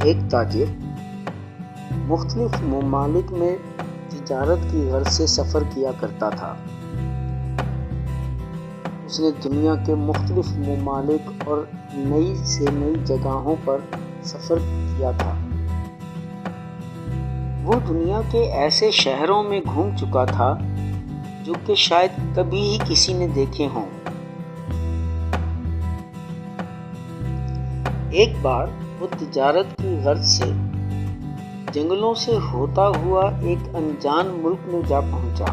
ایک تاجر مختلف ممالک میں تجارت کی غرض سے سفر کیا کرتا تھا۔ اس نے دنیا کے مختلف ممالک اور نئی سے نئی جگہوں پر سفر کیا تھا۔ وہ دنیا کے ایسے شہروں میں گھوم چکا تھا جو کہ شاید کبھی ہی کسی نے دیکھے ہوں۔ ایک بار وہ تجارت کی غرض سے جنگلوں سے ہوتا ہوا ایک انجان ملک میں جا پہنچا۔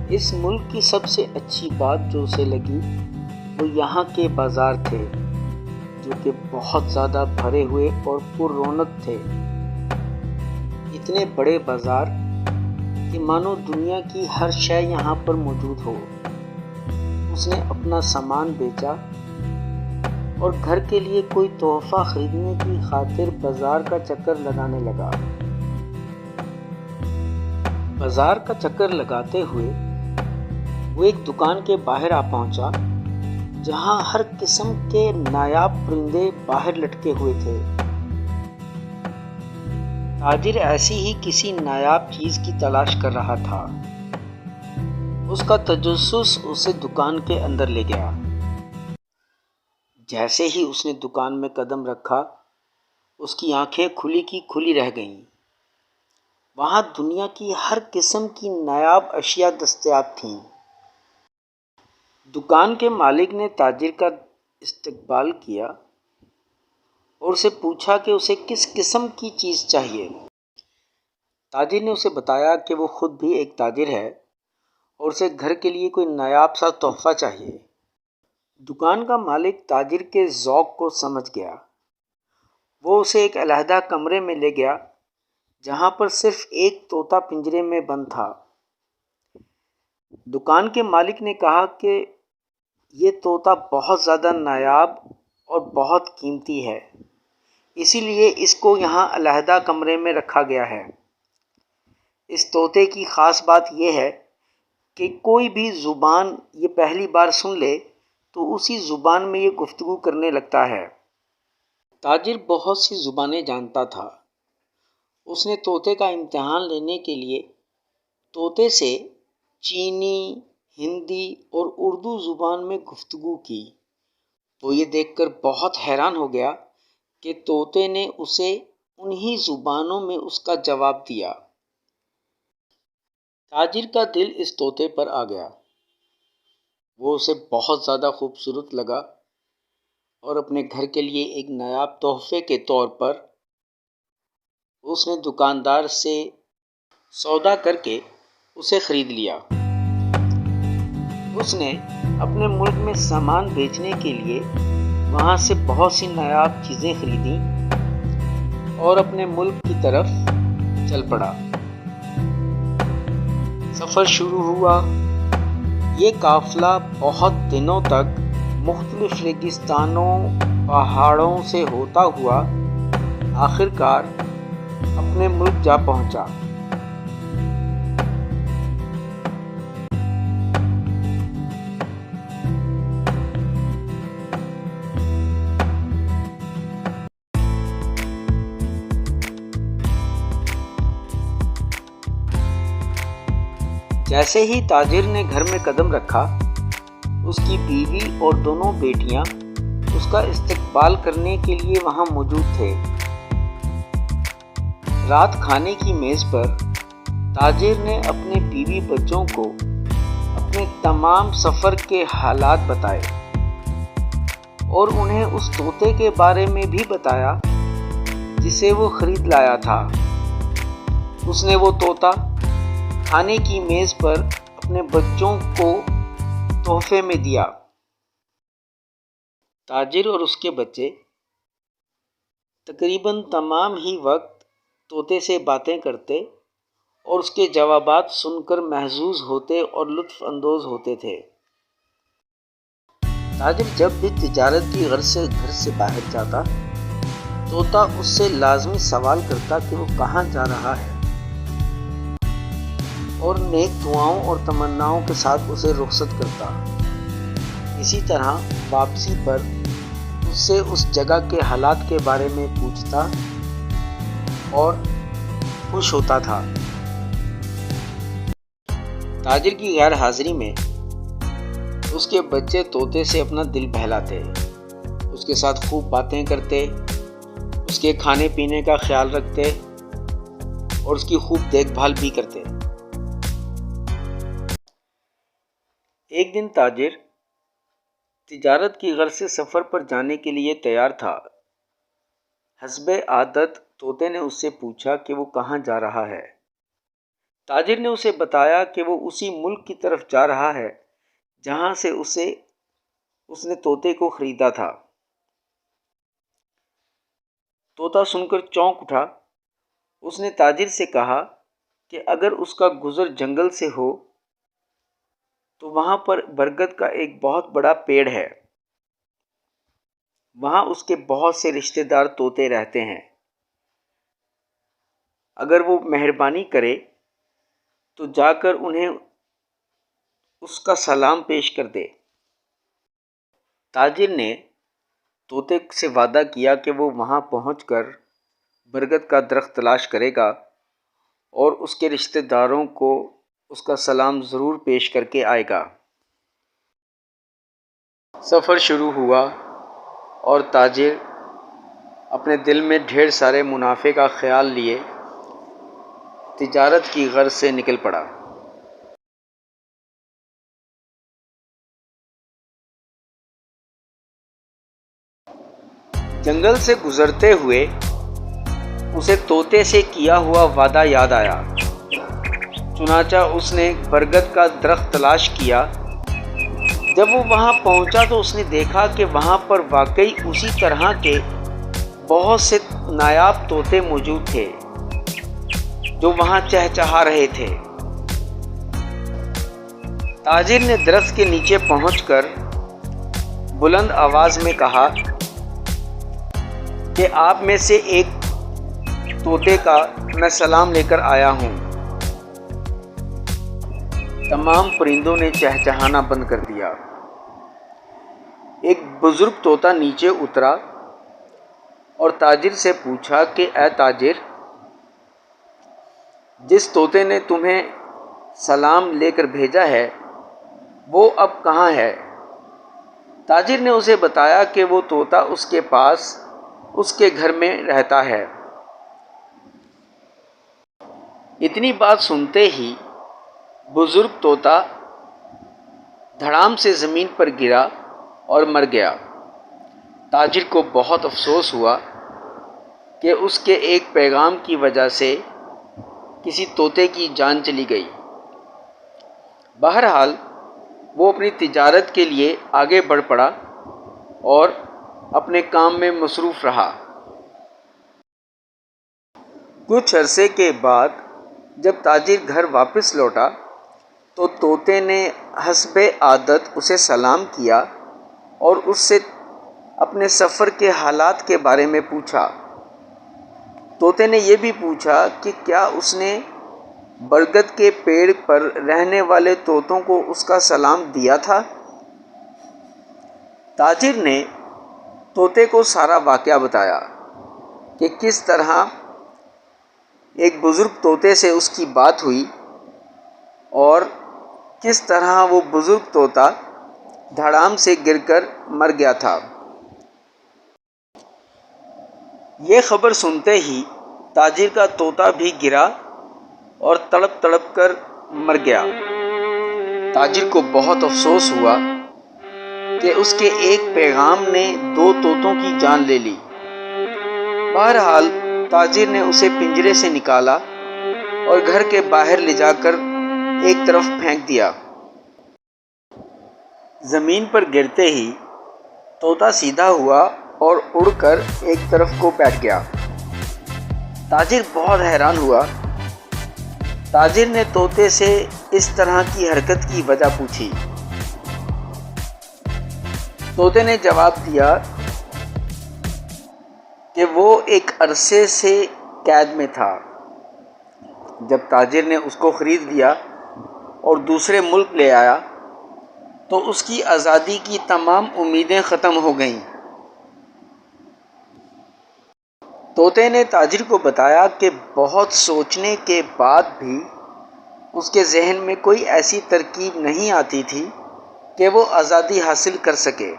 اس ملک کی سب سے اچھی بات جو اسے لگی وہ یہاں کے بازار تھے، جو کہ بہت زیادہ بھرے ہوئے اور پر رونق تھے۔ اتنے بڑے بازار کہ مانو دنیا کی ہر شے یہاں پر موجود ہو۔ اس نے اپنا سامان بیچا اور گھر کے لیے کوئی تحفہ خریدنے کی خاطر بازار کا چکر لگانے لگا۔ بازار کا چکر لگاتے ہوئے وہ ایک دکان کے باہر آ پہنچا جہاں ہر قسم کے نایاب پرندے باہر لٹکے ہوئے تھے۔ تاجر ایسی ہی کسی نایاب چیز کی تلاش کر رہا تھا۔ اس کا تجسس اسے دکان کے اندر لے گیا۔ جیسے ہی اس نے دکان میں قدم رکھا، اس کی آنکھیں کھلی کی کھلی رہ گئیں۔ وہاں دنیا کی ہر قسم کی نایاب اشیاء دستیاب تھیں۔ دکان کے مالک نے تاجر کا استقبال کیا اور اسے پوچھا کہ اسے کس قسم کی چیز چاہیے۔ تاجر نے اسے بتایا کہ وہ خود بھی ایک تاجر ہے اور اسے گھر کے لیے کوئی نایاب سا تحفہ چاہیے۔ دکان کا مالک تاجر کے ذوق کو سمجھ گیا۔ وہ اسے ایک علیحدہ کمرے میں لے گیا جہاں پر صرف ایک طوطا پنجرے میں بند تھا۔ دکان کے مالک نے کہا کہ یہ طوطا بہت زیادہ نایاب اور بہت قیمتی ہے، اسی لیے اس کو یہاں علیحدہ کمرے میں رکھا گیا ہے۔ اس طوطے کی خاص بات یہ ہے کہ کوئی بھی زبان یہ پہلی بار سن لے تو اسی زبان میں یہ گفتگو کرنے لگتا ہے۔ تاجر بہت سی زبانیں جانتا تھا۔ اس نے طوطے کا امتحان لینے کے لیے طوطے سے چینی، ہندی اور اردو زبان میں گفتگو کی۔ وہ یہ دیکھ کر بہت حیران ہو گیا کہ طوطے نے اسے انہی زبانوں میں اس کا جواب دیا۔ تاجر کا دل اس طوطے پر آ گیا۔ وہ اسے بہت زیادہ خوبصورت لگا اور اپنے گھر کے لیے ایک نایاب تحفے کے طور پر اس نے دکاندار سے سودا کر کے اسے خرید لیا۔ اس نے اپنے ملک میں سامان بیچنے کے لیے وہاں سے بہت سی نایاب چیزیں خریدیں اور اپنے ملک کی طرف چل پڑا۔ سفر شروع ہوا۔ یہ قافلہ بہت دنوں تک مختلف ریگستانوں، پہاڑوں سے ہوتا ہوا آخرکار اپنے ملک جا پہنچا۔ جیسے ہی تاجر نے گھر میں قدم رکھا، اس کی بیوی اور دونوں بیٹیاں اس کا استقبال کرنے کے لیے وہاں موجود تھے۔ رات کھانے کی میز پر تاجر نے اپنے بیوی بچوں کو اپنے تمام سفر کے حالات بتائے اور انہیں اس طوطے کے بارے میں بھی بتایا جسے وہ خرید لایا تھا۔ اس نے وہ طوطا کھانے کی میز پر اپنے بچوں کو تحفے میں دیا۔ تاجر اور اس کے بچے تقریباً تمام ہی وقت طوطے سے باتیں کرتے اور اس کے جوابات سن کر محظوظ ہوتے اور لطف اندوز ہوتے تھے۔ تاجر جب بھی تجارت کی غرض سے گھر سے باہر جاتا، طوطا اس سے لازمی سوال کرتا کہ وہ کہاں جا رہا ہے اور نیک دعاؤں اور تمناؤں کے ساتھ اسے رخصت کرتا۔ اسی طرح واپسی پر اس سے اس جگہ کے حالات کے بارے میں پوچھتا اور خوش ہوتا تھا۔ تاجر کی غیر حاضری میں اس کے بچے طوطے سے اپنا دل بہلاتے، اس کے ساتھ خوب باتیں کرتے، اس کے کھانے پینے کا خیال رکھتے اور اس کی خوب دیکھ بھال بھی کرتے۔ ایک دن تاجر تجارت کی غرض سے سفر پر جانے کے لیے تیار تھا۔ حسب عادت طوطے نے اس سے پوچھا کہ وہ کہاں جا رہا ہے۔ تاجر نے اسے بتایا کہ وہ اسی ملک کی طرف جا رہا ہے جہاں سے اس نے طوطے کو خریدا تھا۔ طوطا سن کر چونک اٹھا۔ اس نے تاجر سے کہا کہ اگر اس کا گزر جنگل سے ہو تو وہاں پر برگد کا ایک بہت بڑا پیڑ ہے، وہاں اس کے بہت سے رشتہ دار طوطے رہتے ہیں، اگر وہ مہربانی کرے تو جا کر انہیں اس کا سلام پیش کر دے۔ تاجر نے طوطے سے وعدہ کیا کہ وہ وہاں پہنچ کر برگد کا درخت تلاش کرے گا اور اس کے رشتہ داروں کو اس کا سلام ضرور پیش کر کے آئے گا۔ سفر شروع ہوا اور تاجر اپنے دل میں ڈھیر سارے منافع کا خیال لیے تجارت کی غرض سے نکل پڑا۔ جنگل سے گزرتے ہوئے اسے طوطے سے کیا ہوا وعدہ یاد آیا، چنانچہ اس نے برگد کا درخت تلاش کیا۔ جب وہ وہاں پہنچا تو اس نے دیکھا کہ وہاں پر واقعی اسی طرح کے بہت سے نایاب طوطے موجود تھے جو وہاں چہچہا رہے تھے۔ تاجر نے درخت کے نیچے پہنچ کر بلند آواز میں کہا کہ آپ میں سے ایک طوطے کا میں سلام لے کر آیا ہوں۔ تمام پرندوں نے چہچہانا بند کر دیا۔ ایک بزرگ طوطا نیچے اترا اور تاجر سے پوچھا کہ اے تاجر، جس طوطے نے تمہیں سلام لے کر بھیجا ہے وہ اب کہاں ہے؟ تاجر نے اسے بتایا کہ وہ طوطا اس کے پاس اس کے گھر میں رہتا ہے۔ اتنی بات سنتے ہی بزرگ طوطا دھڑام سے زمین پر گرا اور مر گیا۔ تاجر کو بہت افسوس ہوا کہ اس کے ایک پیغام کی وجہ سے کسی طوطے کی جان چلی گئی۔ بہرحال وہ اپنی تجارت کے لیے آگے بڑھ پڑا اور اپنے کام میں مصروف رہا۔ کچھ عرصے کے بعد جب تاجر گھر واپس لوٹا تو طوطے نے حسب عادت اسے سلام کیا اور اس سے اپنے سفر کے حالات کے بارے میں پوچھا۔ طوطے نے یہ بھی پوچھا کہ کیا اس نے برگد کے پیڑ پر رہنے والے طوطوں کو اس کا سلام دیا تھا۔ تاجر نے طوطے کو سارا واقعہ بتایا کہ کس طرح ایک بزرگ طوطے سے اس کی بات ہوئی اور کس طرح وہ بزرگ طوطا دھڑام سے گر کر مر گیا تھا۔ یہ خبر سنتے ہی تاجر کا طوطا بھی گرا اور تڑپ تڑپ کر مر گیا۔ تاجر کو بہت افسوس ہوا کہ اس کے ایک پیغام نے 2 طوطوں کی جان لے لی۔ بہرحال تاجر نے اسے پنجرے سے نکالا اور گھر کے باہر لے جا کر ایک طرف پھینک دیا۔ زمین پر گرتے ہی طوطا سیدھا ہوا اور اڑ کر ایک طرف کو بیٹھ گیا۔ تاجر بہت حیران ہوا۔ تاجر نے طوطے سے اس طرح کی حرکت کی وجہ پوچھی۔ طوطے نے جواب دیا کہ وہ ایک عرصے سے قید میں تھا۔ جب تاجر نے اس کو خرید لیا اور دوسرے ملک لے آیا تو اس کی آزادی کی تمام امیدیں ختم ہو گئیں۔ طوطے نے تاجر کو بتایا کہ بہت سوچنے کے بعد بھی اس کے ذہن میں کوئی ایسی ترکیب نہیں آتی تھی کہ وہ آزادی حاصل کر سکے۔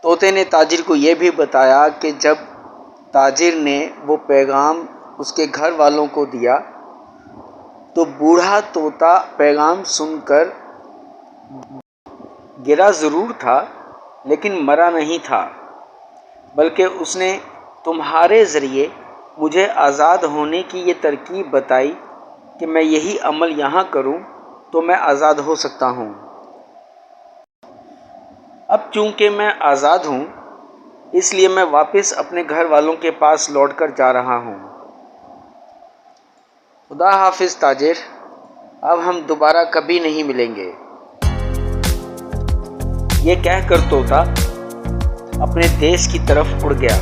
طوطے نے تاجر کو یہ بھی بتایا کہ جب تاجر نے وہ پیغام اس کے گھر والوں کو دیا تو بوڑھا طوطا پیغام سن کر گرا ضرور تھا لیکن مرا نہیں تھا، بلکہ اس نے تمہارے ذریعے مجھے آزاد ہونے کی یہ ترکیب بتائی کہ میں یہی عمل یہاں کروں تو میں آزاد ہو سکتا ہوں۔ اب چونکہ میں آزاد ہوں اس لیے میں واپس اپنے گھر والوں کے پاس لوٹ کر جا رہا ہوں۔ خدا حافظ تاجر، اب ہم دوبارہ کبھی نہیں ملیں گے۔ یہ کہہ کر طوطا اپنے دیس کی طرف اڑ گیا۔